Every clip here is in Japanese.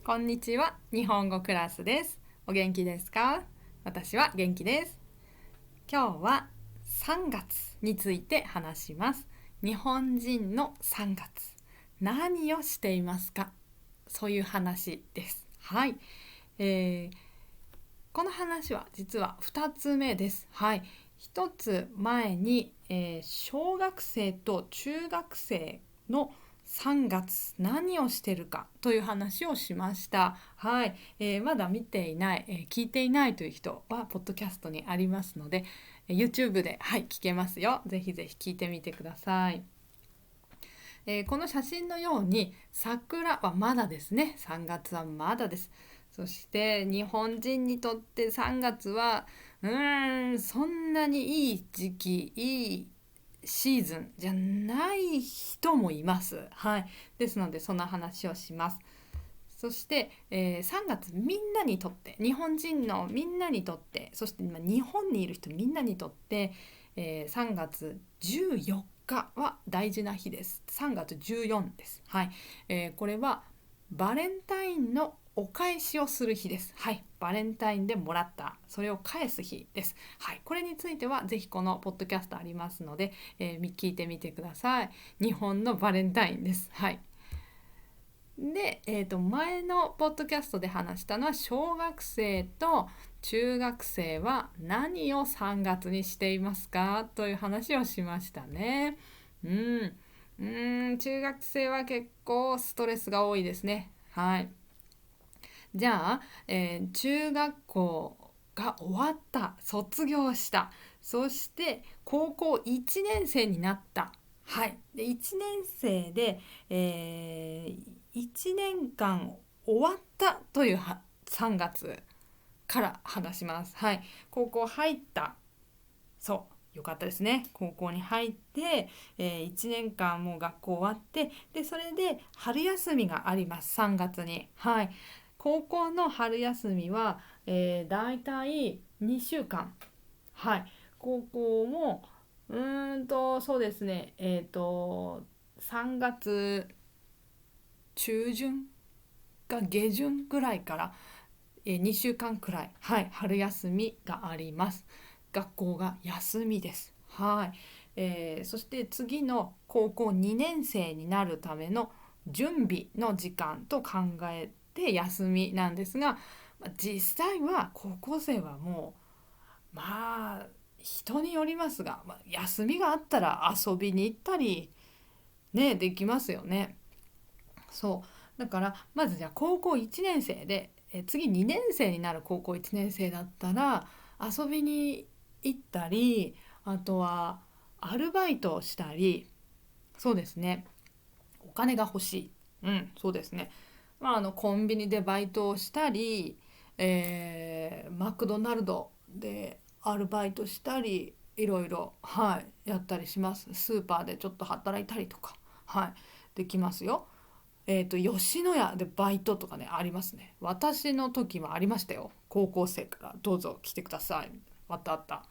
こんにちは、日本語クラスです。お元気ですか？私は元気です。今日は3月について話します。日本人の3月、何をしていますか？そういう話です。はい。この話は実は2つ目です。はい。1つ前に、小学生と中学生の3月何をしてるかという話をしました。はい、まだ見ていない、聞いていないという人はポッドキャストにありますので、YouTube で、はい、聞けますよ。ぜひぜひ聞いてみてください。この写真のように桜はまだですね。3月はまだです。そして日本人にとって3月はそんなにいい時期、いいシーズンじゃない人もいます。はい。ですのでそんな話をします。そして、3月みんなにとって、日本人のみんなにとって、そして今日本にいる人みんなにとって、3月14日は大事な日です。3月14です。はい。これはバレンタインのお返しをする日です。はい。バレンタインでもらった、それを返す日です。はい。これについてはぜひこのポッドキャストありますので、聞いてみてください。日本のバレンタインです。はい。で、前のポッドキャストで話したのは小学生と中学生は何を3月にしていますかという話をしましたね。中学生は結構ストレスが多いですね。はい。じゃあ、中学校が終わった、卒業した、そして高校1年生になった。はい。で、1年生で、1年間終わったという3月から話します。はい。高校入った。そう。よかったですね。高校に入って、1年間もう学校終わって、で、それで春休みがあります。3月に。はい。高校の春休みは、だいたい2週間。はい。高校も、そうですね。3月中旬か下旬ぐらいから、2週間くらい、はい、春休みがあります。学校が休みです。はい。そして次の高校2年生になるための準備の時間と考えて休みなんですが、実際は高校生はもう人によりますが、休みがあったら遊びに行ったりねできますよね。そうだからまずじゃあ高校1年生で次2年生になる高校1年生だったら遊びに行ったり、あとはアルバイトをしたり、そうですね、お金が欲しい、そうですね、コンビニでバイトをしたり、マクドナルドでアルバイトしたり、いろいろ、はい、やったりします。スーパーでちょっと働いたりとか、はい、できますよ。吉野家でバイトとかね、ありますね。私の時もありましたよ。高校生からどうぞ来てください。あったあった。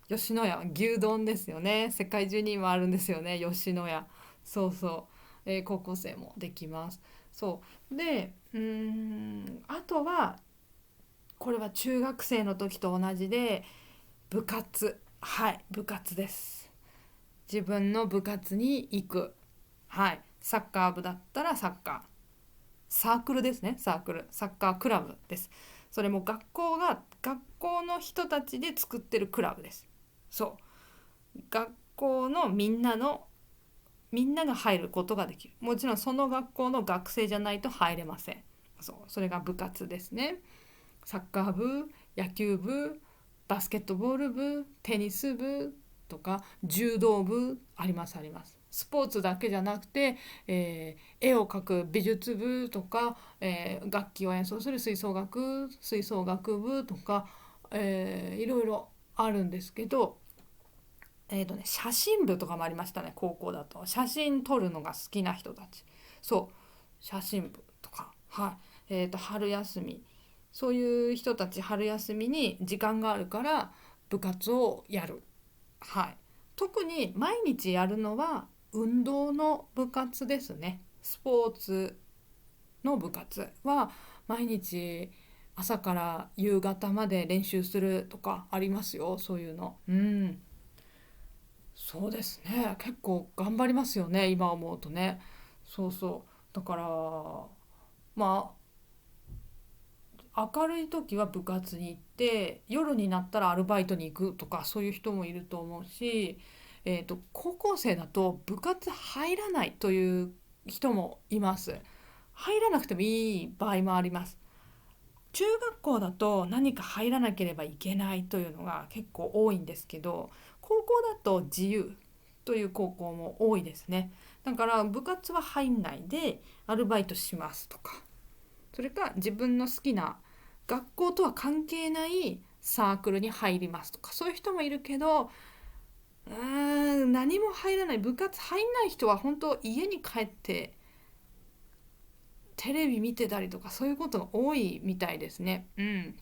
吉野家、牛丼ですよね。世界中に今あるんですよね、吉野家。そうそう。高校生もできます。そうで、あとはこれは中学生の時と同じで、部活、はい、部活です。自分の部活に行く。はい、サッカー部だったらサッカー、サークルですね。サークル、サッカークラブです。それも学校の人たちで作ってるクラブです。そう学校のみんなが入ることができる。もちろんその学校の学生じゃないと入れません。それが部活ですね。サッカー部、野球部、バスケットボール部、テニス部とか柔道部、ありますあります。スポーツだけじゃなくて、絵を描く美術部とか、楽器を演奏する吹奏楽部とか、いろいろあるんですけど、写真部とかもありましたね。高校だと写真撮るのが好きな人たち、そう写真部とか、はい、春休み、そういう人たち春休みに時間があるから部活をやる。はい。特に毎日やるのは運動の部活ですね。スポーツの部活は毎日朝から夕方まで練習するとかありますよ、そういうの。うん。そうですね。結構頑張りますよね、今思うとね。そうそう。だから、まあ、明るい時は部活に行って、夜になったらアルバイトに行くとか、そういう人もいると思うし、高校生だと部活入らないという人もいます。入らなくてもいい場合もあります。中学校だと何か入らなければいけないというのが結構多いんですけど、高校だと自由という高校も多いですね。だから部活は入んないでアルバイトしますとか、それか自分の好きな学校とは関係ないサークルに入りますとか、そういう人もいるけど、何も入らない、部活入んない人は本当家に帰ってテレビ見てたりとか、そういうことが多いみたいですね。うん。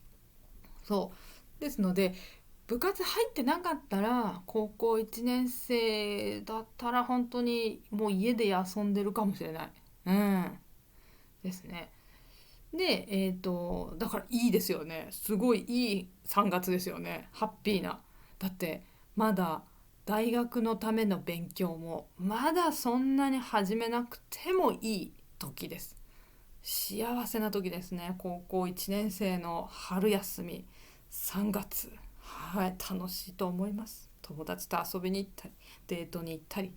そうですので、部活入ってなかったら高校1年生だったら本当にもう家で遊んでるかもしれない。うんですね。でだからいいですよね、すごいいい3月ですよね、ハッピーな。だってまだ大学のための勉強もまだそんなに始めなくてもいい時です。幸せな時ですね。高校1年生の春休み3月、はい、楽しいと思います。友達と遊びに行ったりデートに行ったり、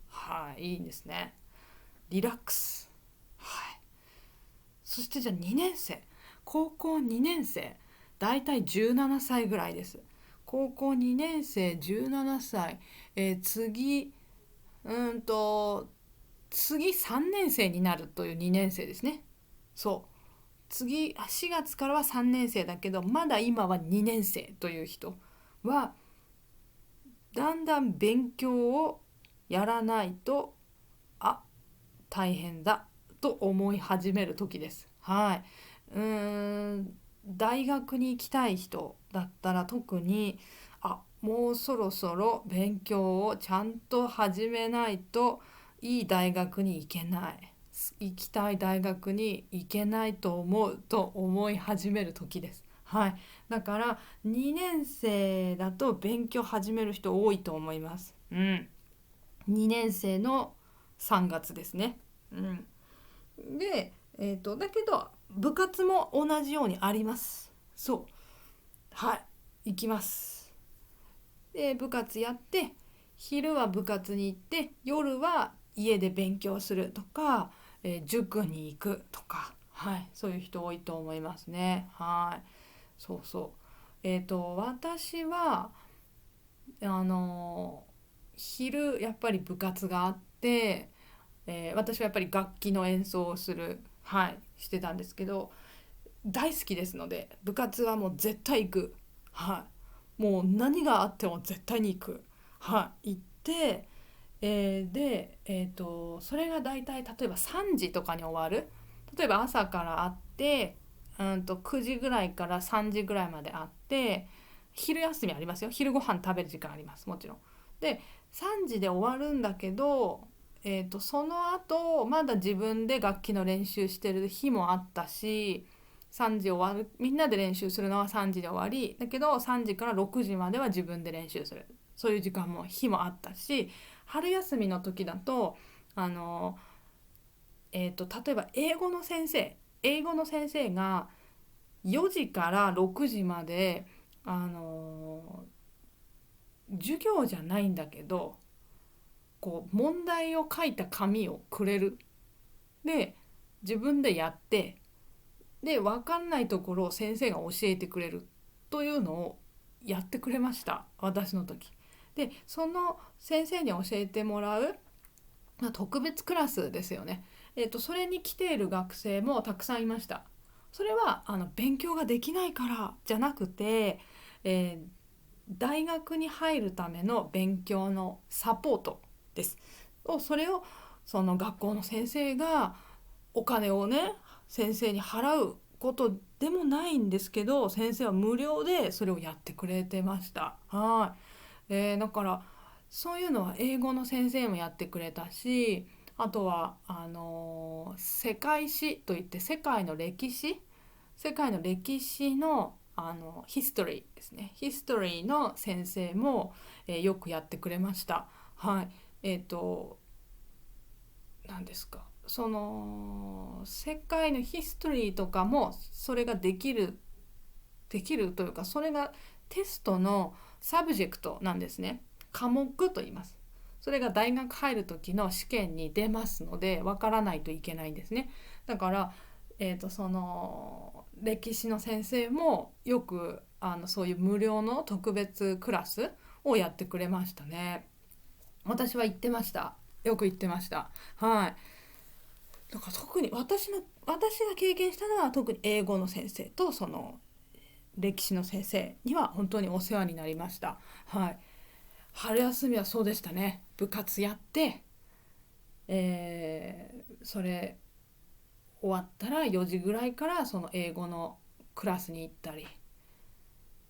はい、いいんですね。リラックス。はい。そしてじゃあ2年生、高校2年生、だいたい17歳ぐらいです。高校2年生17歳、次次3年生になるという2年生ですね。そう次4月からは3年生だけどまだ今は2年生という人は、だんだん勉強をやらないと、あ、大変だと思い始める時です。はい。大学に行きたい人だったら特に、もうそろそろ勉強をちゃんと始めないといい大学に行けない、行きたい大学に行けないと思うと思い始める時です。はい。だから2年生だと勉強始める人多いと思います。うん。2年生の3月ですね。うん。で、だけど部活も同じようにあります。そう。はい。行きます。で、部活やって、昼は部活に行って、夜は家で勉強するとか、塾に行くとか、はい。そういう人多いと思いますね。はい。そうそう。私は、あの昼やっぱり部活があって、私はやっぱり楽器の演奏をする、はい、してたんですけど、大好きですので部活はもう絶対行く、はい、もう何があっても絶対に行く、はい、行って、で、それが大体例えば3時とかに終わる。例えば朝から会って、9時ぐらいから3時ぐらいまで会って、昼休みありますよ、昼ご飯食べる時間あります、もちろん。で3時で終わるんだけど、その後まだ自分で楽器の練習してる日もあったし、3時終わる、みんなで練習するのは3時で終わりだけど3時から6時までは自分で練習する、そういう時間も日もあったし、春休みの時だとあの、例えば英語の先生が4時から6時まであの授業じゃないんだけど、こう問題を書いた紙をくれる。で自分でやって、で分かんないところを先生が教えてくれるというのをやってくれました、私の時。でその先生に教えてもらう特別クラスですよね。それに来ている学生もたくさんいました。それは勉強ができないからじゃなくて、えー大学に入るための勉強のサポートです。それをその学校の先生がお金をね、先生に払うことでもないんですけど、先生は無料でそれをやってくれてました。はい。だからそういうのは英語の先生もやってくれたし、あとは世界史といって世界の歴史のヒストリーですね。ヒストリーの先生も、よくやってくれました。はい。何ですか、その世界のヒストリーとかもそれができるというか、それがテストのサブジェクトなんですね。科目と言います。それが大学入る時の試験に出ますので、わからないといけないんですね。だから、その歴史の先生もよくそういう無料の特別クラスをやってくれましたね。私は行ってました。よく行ってました。はい。だから特に私が経験したのは、特に英語の先生とその歴史の先生には本当にお世話になりました。はい。春休みはそうでしたね。部活やって、それ終わったら4時ぐらいからその英語のクラスに行ったり、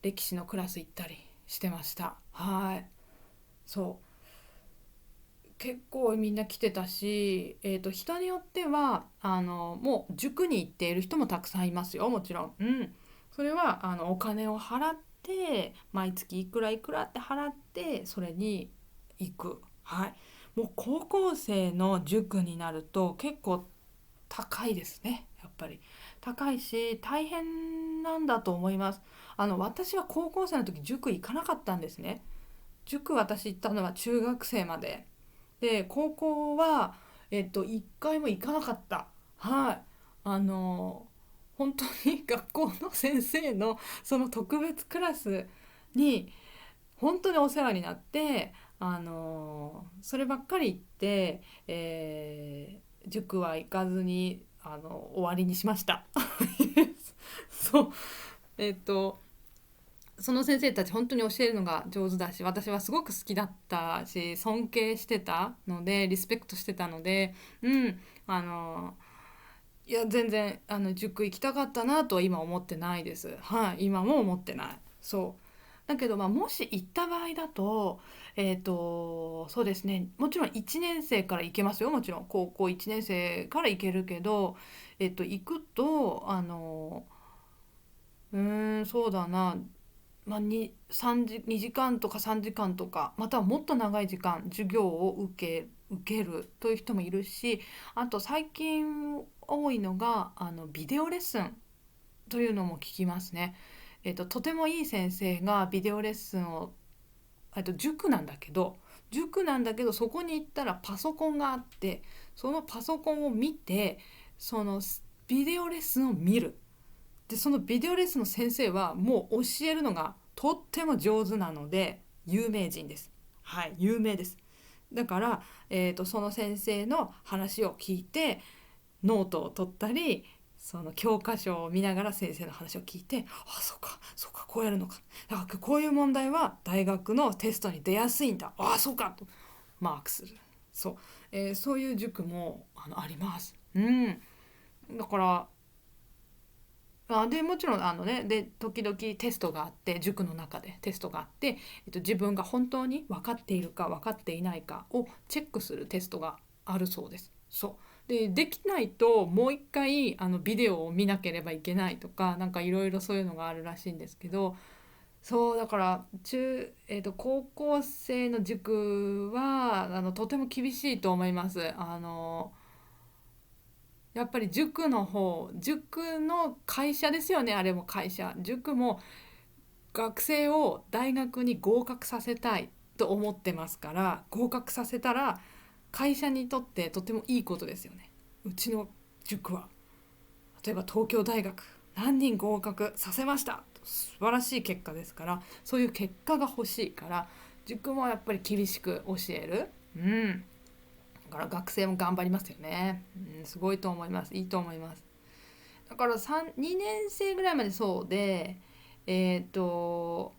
歴史のクラス行ったりしてました。はい。結構みんな来てたし、人によってはもう塾に行っている人もたくさんいますよ、もちろん。うん。それはお金を払って、毎月いくらいくらって払ってそれに行く。はい。もう高校生の塾になると結構高いですね、やっぱり。高いし大変なんだと思います。私は高校生の時塾行かなかったんですね。塾、私行ったのは中学生までで、高校は一回も行かなかった。はい。本当に学校の先生のその特別クラスに本当にお世話になって、そればっかり言って、塾は行かずに終わりにしました。そうえっとその先生たち本当に教えるのが上手だし、私はすごく好きだったし、尊敬してたので、リスペクトしてたので、うん、いや全然塾行きたかったなとは今思ってないです。はい、今も思ってない。だけど、もし行った場合だと、そうですね、もちろん1年生から行けますよ。もちろん高校1年生から行けるけど、行くとそうだな、2時間とか3時間とか、またはもっと長い時間授業を受けるという人もいるし、あと最近多いのがビデオレッスンというのも聞きますね。とてもいい先生がビデオレッスンを、塾なんだけどそこに行ったらパソコンがあって、そのパソコンを見て、そのビデオレッスンを見る。でそのビデオレッスンの先生はもう教えるのがとっても上手なので有名人です。はい、有名です。だから、その先生の話を聞いてノートを取ったり、その教科書を見ながら先生の話を聞いて、あ、そうかそうか、こうやるのか、だからこういう問題は大学のテストに出やすいんだ、あ、そうかとマークする。そういう塾もあります。うん。だからでもちろん時々テストがあって、塾の中でテストがあって、自分が本当に分かっているか分かっていないかをチェックするテストがあるそうです。できないともう一回ビデオを見なければいけないとか、なんかいろいろそういうのがあるらしいんですけど、だから高校生の塾はとても厳しいと思います。やっぱり塾の会社ですよね。あれも会社。塾も学生を大学に合格させたいと思ってますから、合格させたら会社にとってとてもいいことですよね。うちの塾は例えば東京大学何人合格させました素晴らしい結果ですから、そういう結果が欲しいから塾もやっぱり厳しく教える。だから学生も頑張りますよね。すごいと思います。いいと思います。だから2年生ぐらいまでそうで、3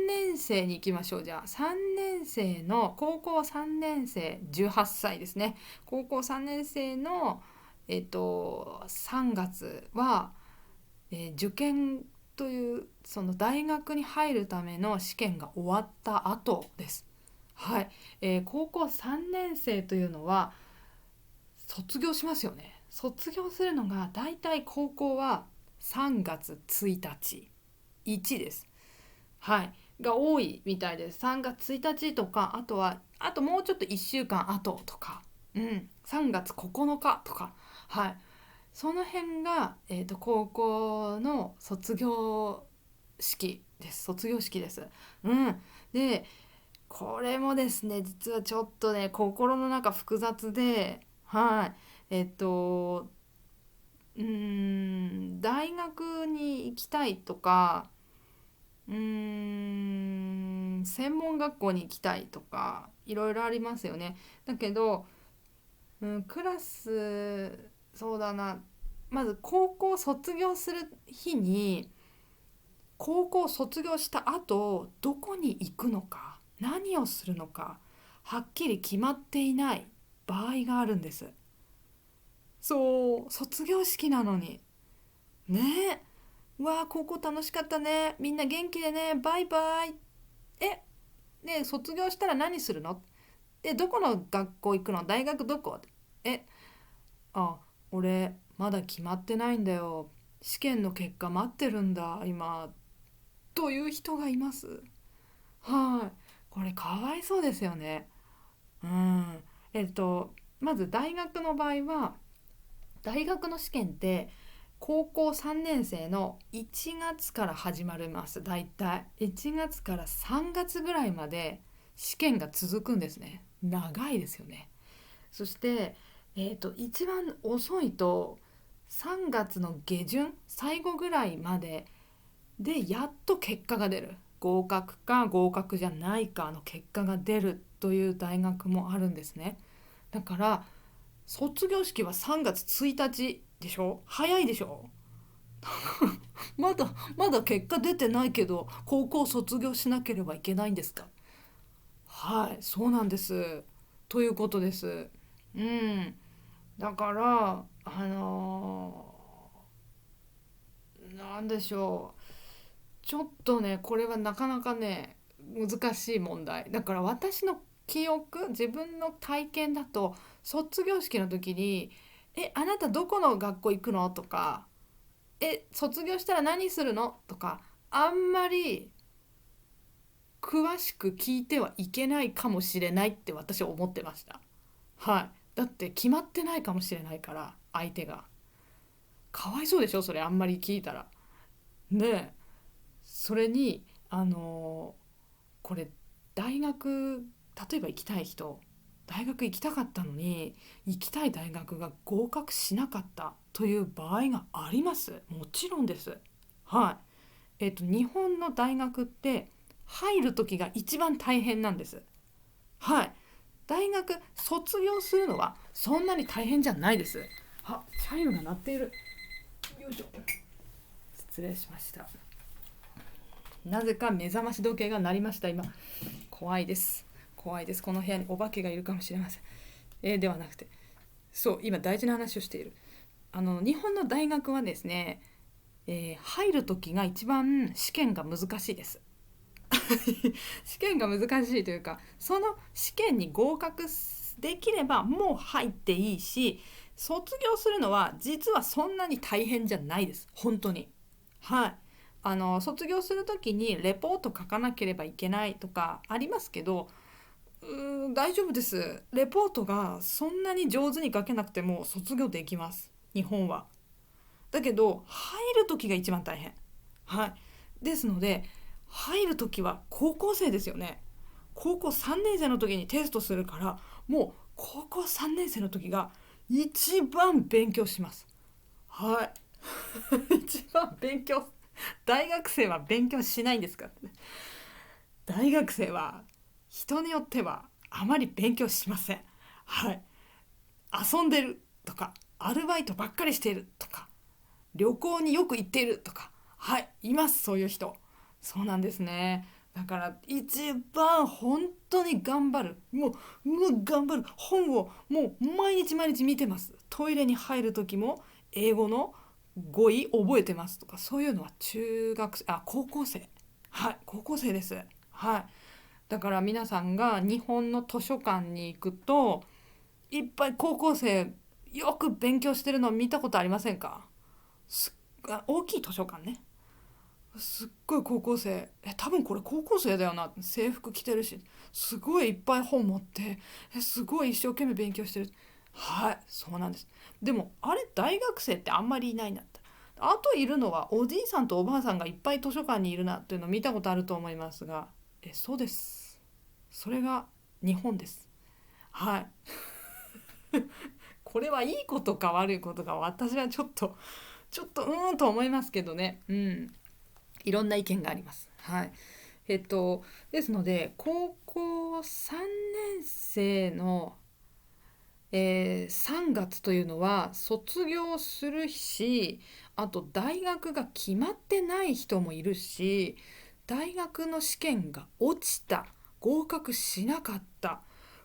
年生に行きましょう。じゃあ3年生の高校3年生、18歳ですね。高校3年生の、3月は、受験というその大学に入るための試験が終わった後です。はい、高校3年生というのは卒業しますよね。卒業するのがだいたい高校は3月1日1です。はい、が多いみたいです。3月1日とか、あともうちょっと1週間後とか、3月9日とか、はい、その辺が、高校の卒業式です。卒業式です。で、これもですね、実はちょっとね、心の中複雑で、はい、大学に行きたいとか、専門学校に行きたいとかいろいろありますよね。だけど、クラス、そうだな、まず高校卒業する日に、高校卒業した後どこに行くのか何をするのかはっきり決まっていない場合があるんです。そう、卒業式なのにね。うわあ、高校楽しかったね、みんな元気でね、バイバイ。え、ねえ、卒業したら何するの？どこの学校行くの？大学どこ？え、あ、俺まだ決まってないんだよ。試験の結果待ってるんだ今。という人がいます。はい。これかわいそうですよね。うん。まず大学の場合は、大学の試験って高校3年生の1月から始まります。だいたい1月から3月ぐらいまで試験が続くんですね。長いですよね。そして、一番遅いと3月の下旬最後ぐらいまででやっと結果が出る。合格か合格じゃないかの結果が出るという大学もあるんですね。だから卒業式は3月1日でしょ。早いでしょ。まだ結果出てないけど高校卒業しなければいけないんですか？はい、そうなんです。ということです。うん。だからなんでしょう、ちょっとねこれはなかなかね難しい問題だから、私の記憶、自分の体験だと、卒業式の時にあなたどこの学校行くの？とか、卒業したら何するの？とか、あんまり詳しく聞いてはいけないかもしれないって私は思ってました。はい。だって決まってないかもしれないから、相手が。かわいそうでしょ、それあんまり聞いたら。ねえ。それに、これ、大学、例えば行きたい人、大学行きたかったのに、行きたい大学が合格しなかったという場合があります。もちろんです。はい。日本の大学って入る時が一番大変なんです。はい。大学卒業するのはそんなに大変じゃないです。あ、チャイムが鳴っている。よいしょ。失礼しました。なぜか目覚まし時計が鳴りました今。怖いです。怖いです。この部屋にお化けがいるかもしれません。ではなくて、そう今大事な話をしている。日本の大学はですね、入る時が一番試験が難しいです。試験が難しいというか、その試験に合格できればもう入っていいし、卒業するのは実はそんなに大変じゃないです、本当に。はい。卒業する時にレポート書かなければいけないとかありますけど、大丈夫です。レポートがそんなに上手に書けなくても卒業できます、日本は。だけど入る時が一番大変。はい。ですので、入る時は高校生ですよね。高校3年生の時にテストするから、もう高校3年生の時が一番勉強します。はい。一番勉強。大学生は勉強しないんですか？大学生は人によってはあまり勉強しません。はい。遊んでるとか、アルバイトばっかりしているとか、旅行によく行っているとか、はい、います、そういう人。そうなんですね。だから一番本当に頑張る、もう頑張る本をもう毎日毎日見てます。トイレに入る時も英語の語彙覚えてますとか、そういうのは高校生。はい、高校生です。はい。だから皆さんが日本の図書館に行くといっぱい高校生よく勉強してるのを見たことありませんか？す大きい図書館ね。すっごい高校生、多分これ高校生だよな、制服着てるし、すごいいっぱい本持って、すごい一生懸命勉強してる。はい、そうなんです。でもあれ大学生ってあんまりいないなって。あといるのはおじいさんとおばあさんがいっぱい図書館にいるなっていうのを見たことあると思いますが、そうです。それが日本です。はい。これはいいことか悪いことか私はちょっとと思いますけどね。いろんな意見があります。はい。ですので高校3年生の、3月というのは卒業するし、あと大学が決まってない人もいるし、大学の試験が落ちた、合格しなかった、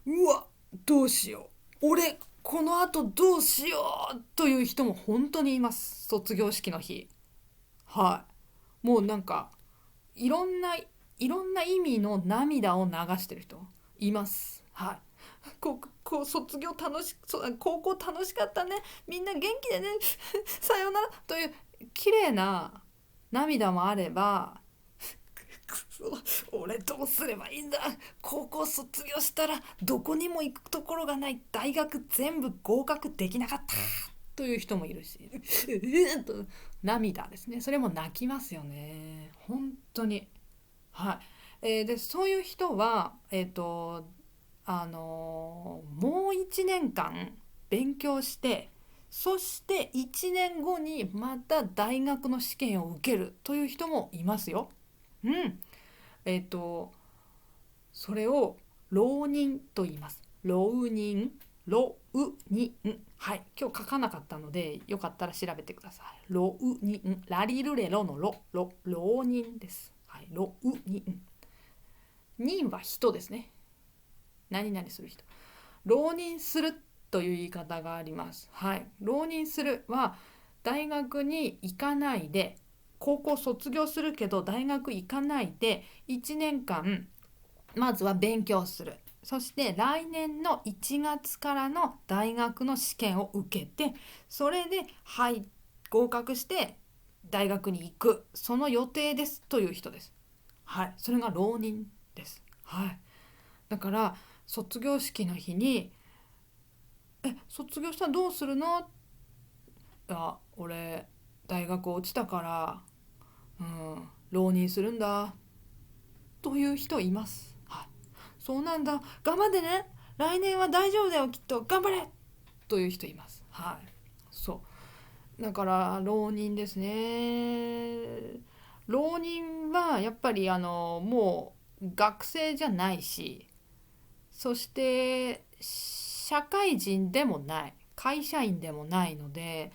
うわどうしよう、俺このあとどうしようという人も本当にいます。卒業式の日。はい。もうなんかいろんな意味の涙を流してる人います。はい。卒業高校楽しかったね、みんな元気でねさようならという綺麗な涙もあれば、俺どうすればいいんだ、高校卒業したらどこにも行くところがない、大学全部合格できなかったという人もいるしと涙ですね。それも泣きますよね、本当に。はい。でそういう人はもう1年間勉強して、そして1年後にまた大学の試験を受けるという人もいますよ。うん。えっ、とそれを浪人と言います。浪人、浪人。はい。今日書かなかったのでよかったら調べてください。浪人、ラリルレロの浪人です。はい。浪人。人は人ですね。何々する人。浪人するという言い方があります。はい。浪人するは大学に行かないで、高校卒業するけど大学行かないで1年間まずは勉強する。そして来年の1月からの大学の試験を受けて、それではい合格して大学に行く、その予定ですという人です。はい。それが浪人です。はい。だから卒業式の日に卒業したらどうするの？いや俺大学落ちたから浪人するんだという人います。はい。そうなんだ、頑張ってね、来年は大丈夫だよきっと頑張れという人います。はい。そうだから浪人ですね。浪人はやっぱりもう学生じゃないし、そして社会人でもない会社員でもないので、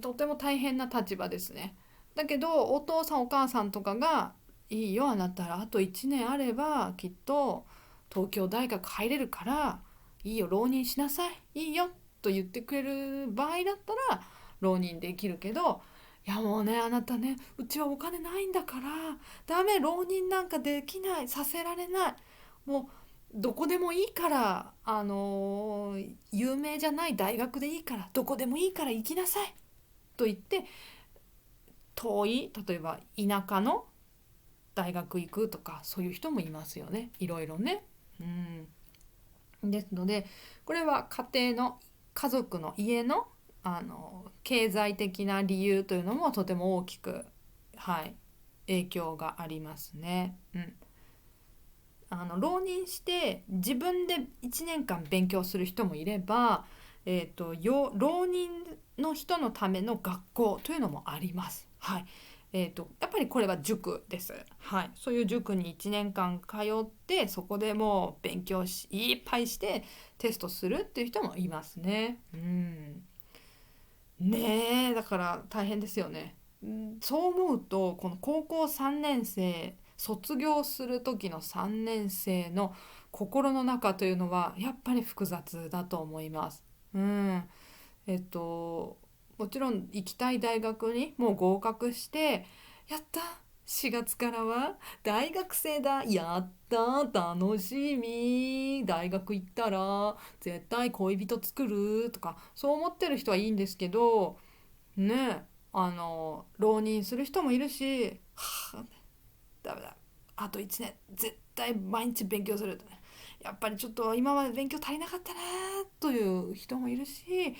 とても大変な立場ですね。だけどお父さんお母さんとかが「いいよあなたらあと1年あればきっと東京大学入れるからいいよ浪人しなさいいいよ」と言ってくれる場合だったら浪人できるけど、いやもうねあなたねうちはお金ないんだからダメ、浪人なんかできない、させられない、もうどこでもいいから、有名じゃない大学でいいからどこでもいいから行きなさいと言って遠い、例えば田舎の大学行くとかそういう人もいますよね、いろいろね。ですのでこれは家庭の家族の家の経済的な理由というのもとても大きく、はい、影響がありますね。浪人して自分で1年間勉強する人もいれば、浪人の人のための学校というのもあります。はい。やっぱりこれは塾です。はい。そういう塾に1年間通ってそこでもう勉強いっぱいしてテストするっていう人もいますね。ねえ、だから大変ですよね。そう思うとこの高校3年生卒業する時の3年生の心の中というのはやっぱり複雑だと思います。もちろん行きたい大学にもう合格してやった4月からは大学生だ、やった楽しみ、大学行ったら絶対恋人作るとかそう思ってる人はいいんですけどね、浪人する人もいるし、はあ、ダメだ、あと1年絶対毎日勉強するとね、やっぱりちょっと今まで勉強足りなかったなという人もいるし、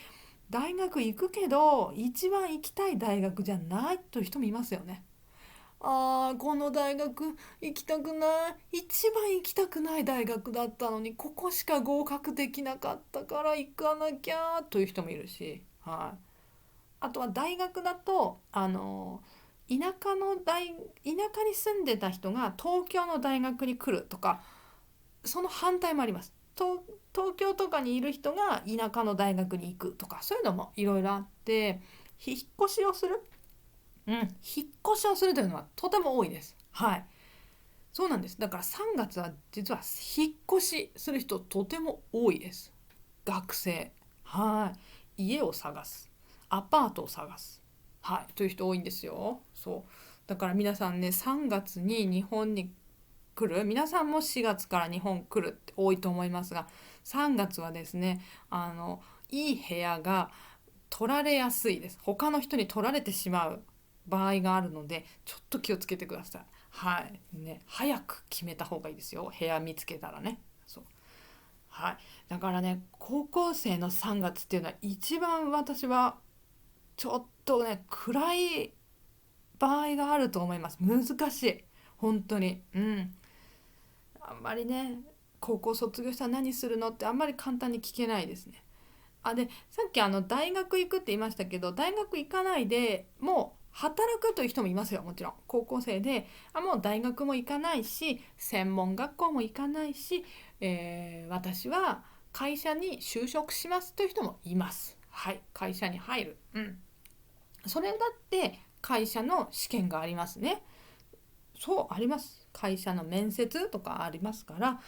大学行くけど一番行きたい大学じゃないという人もいますよね。この大学行きたくない、一番行きたくない大学だったのにここしか合格できなかったから行かなきゃという人もいるし、はい、あとは大学だと田舎の大田舎に住んでた人が東京の大学に来るとか、その反対もあります。東京とかにいる人が田舎の大学に行くとか、そういうのもいろいろあって、引っ越しをする、引っ越しをするというのはとても多いです。はい、そうなんです。だから3月は実は引っ越しする人とても多いです。学生、はい、家を探す、アパートを探す、はい、という人多いんですよ。そうだから皆さんね、3月に日本に来る皆さんも4月から日本来るって多いと思いますが、3月はですね、いい部屋が取られやすいです。他の人に取られてしまう場合があるので、ちょっと気をつけてください。はいね、早く決めた方がいいですよ、部屋見つけたらね。そう、はい、だからね、高校生の3月っていうのは一番私はちょっとね暗い場合があると思います。難しい、本当に。あんまりね、高校卒業したら何するのってあんまり簡単に聞けないですね。でさっき大学行くって言いましたけど、大学行かないでもう働くという人もいますよ。もちろん高校生でもう大学も行かないし専門学校も行かないし、私は会社に就職しますという人もいます。はい、会社に入る、それだって会社の試験がありますね。そうあります。会社の面接とかありますから、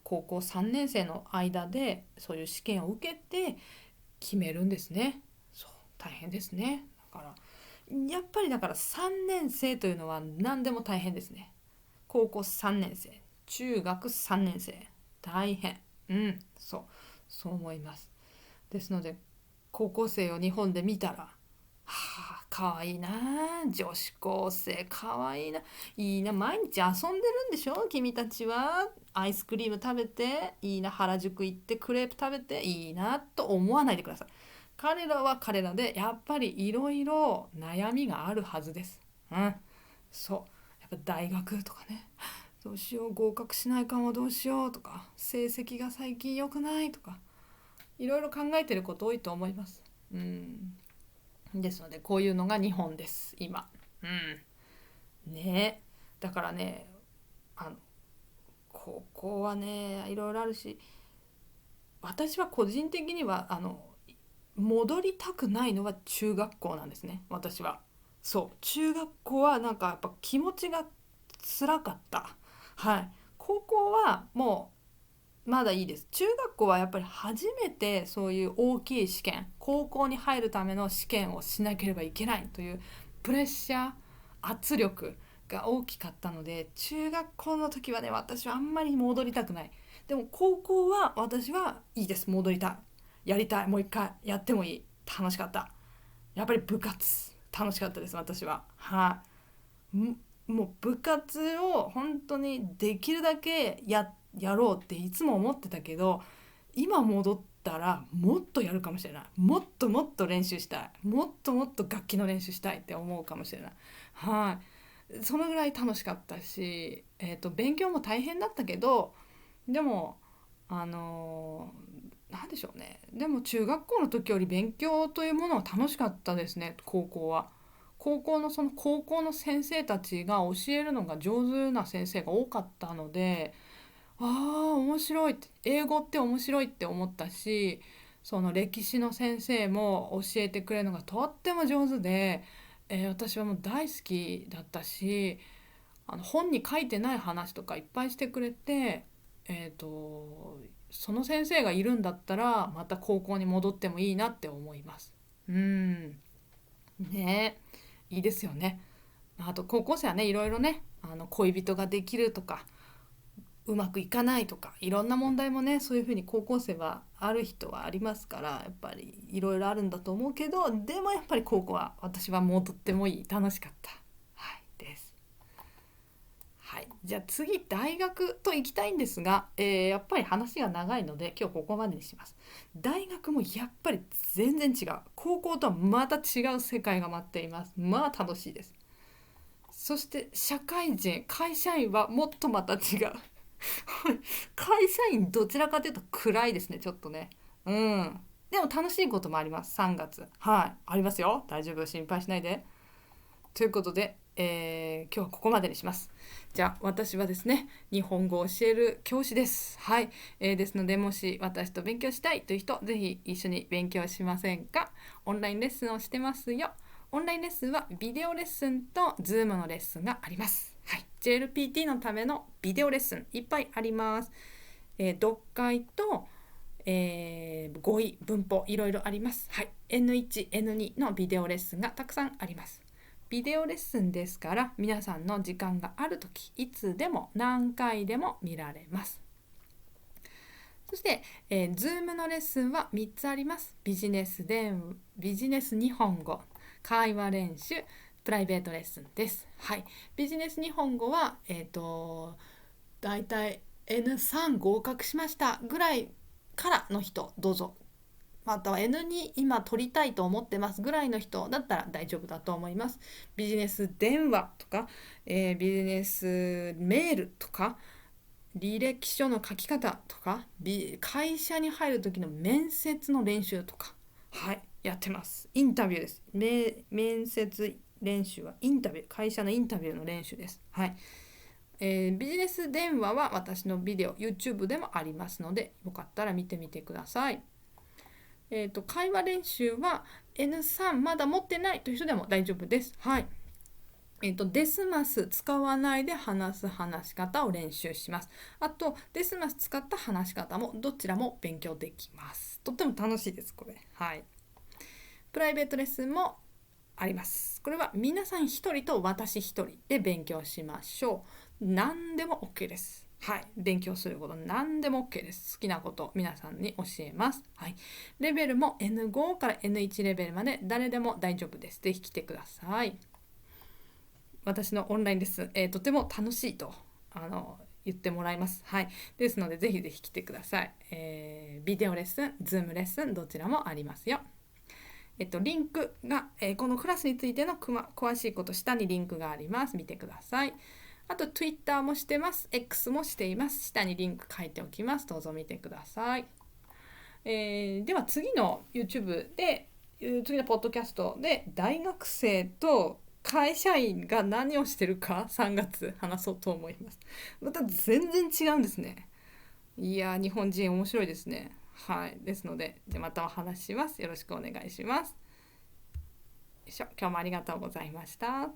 高校3年生の間でそういう試験を受けて決めるんですね。そう大変ですね。だからやっぱりだから3年生というのは何でも大変ですね。高校3年生、中学3年生、大変。そう思います。ですので高校生を日本で見たら、かわいいな、女子高生かわいいな、いいな、毎日遊んでるんでしょ君たちは。アイスクリーム食べていいな、原宿行ってクレープ食べていいなと思わないでください。彼らは彼らでやっぱりいろいろ悩みがあるはずです。そうやっぱ大学とかね、どうしよう合格しないかも、どうしようとか、成績が最近良くないとか、いろいろ考えてること多いと思います。ですのでこういうのが日本です今。ね、だからね、あの高校はねいろいろあるし、私は個人的には戻りたくないのは中学校なんですね。私はそう中学校はなんかやっぱ気持ちが辛かった。はい、高校はもうまだいいです。中学校はやっぱり初めてそういう大きい試験、高校に入るための試験をしなければいけないというプレッシャー、圧力が大きかったので、中学校の時はね私はあんまり戻りたくない。でも高校は私はいいです、戻りたい、やりたい、もう一回やってもいい、楽しかった。やっぱり部活楽しかったです私は。もう部活を本当にできるだけやろうっていつも思ってたけど、今戻ったらもっとやるかもしれない、もっともっと練習したい、もっともっと楽器の練習したいって思うかもしれない。そのぐらい楽しかったし、勉強も大変だったけど、でもなんでしょうね、でも中学校の時より勉強というものは楽しかったですね。高校は高校の先生たちが教えるのが上手な先生が多かったので、面白いって、英語って面白いって思ったし、その歴史の先生も教えてくれるのがとっても上手で、私はもう大好きだったし、本に書いてない話とかいっぱいしてくれて、その先生がいるんだったらまた高校に戻ってもいいなって思います。ね、いいですよね。あと高校生はねいろいろね恋人ができるとかうまくいかないとかいろんな問題もねそういうふうに高校生はある人はありますからやっぱりいろいろあるんだと思うけどでもやっぱり高校は私はもうとってもいい楽しかった、はい、です。はい、じゃあ次大学と行きたいんですが、やっぱり話が長いので今日ここまでにします。大学もやっぱり全然違う高校とはまた違う世界が待っています。まあ楽しいです。そして社会人会社員はもっとまた違う会社員どちらかというと暗いですねちょっとね。うんでも楽しいこともあります3月はいありますよ大丈夫心配しないでということで、今日はここまでにします。じゃあ私はですね日本語を教える教師ですはい、ですのでもし私と勉強したいという人ぜひ一緒に勉強しませんか。オンラインレッスンをしてますよ。オンラインレッスンはビデオレッスンと Zoom のレッスンがあります。はい、JLPT のためのビデオレッスンいっぱいあります。読解と、語彙文法いろいろあります。はい、N1、N2 のビデオレッスンがたくさんあります。ビデオレッスンですから皆さんの時間があるときいつでも何回でも見られます。そして、Zoom のレッスンは3つあります。ビジネス日本語会話練習プライベートレッスンです。はい、ビジネス日本語はだいたい N3 合格しましたぐらいからの人どうぞ、または N2 今取りたいと思ってますぐらいの人だったら大丈夫だと思います。ビジネス電話とか、ビジネスメールとか履歴書の書き方とか会社に入る時の面接の練習とかはいやってます。インタビューです。面接練習はインタビュー会社のインタビューの練習です。はい、ビジネス電話は私のビデオ YouTube でもありますのでよかったら見てみてください。会話練習は N3 まだ持ってないという人でも大丈夫です。はい。デスマス使わないで話す話し方を練習します。あとデスマス使った話し方もどちらも勉強できます。とっても楽しいですこれ。はい。プライベートレッスンもあります。これは皆さん一人と私一人で勉強しましょう。何でも OK です。はい、勉強すること何でも OK です。好きなこと皆さんに教えます。はい、レベルも N5 から N1 レベルまで誰でも大丈夫です。ぜひ来てください。私のオンラインレッスン、とても楽しいと言ってもらいます。はい、ですのでぜひぜひ来てください。ビデオレッスン、ズームレッスンどちらもありますよ。リンクが、このクラスについての詳しいこと下にリンクがあります。見てください。あと Twitter もしてます。X もしています。下にリンク書いておきます。どうぞ見てください。では次の YouTube で次のポッドキャストで大学生と会社員が何をしてるか3月話そうと思います。また全然違うんですね。いや日本人面白いですね。はい、ですのでまたお話しします。よろしくお願いします。今日もありがとうございました。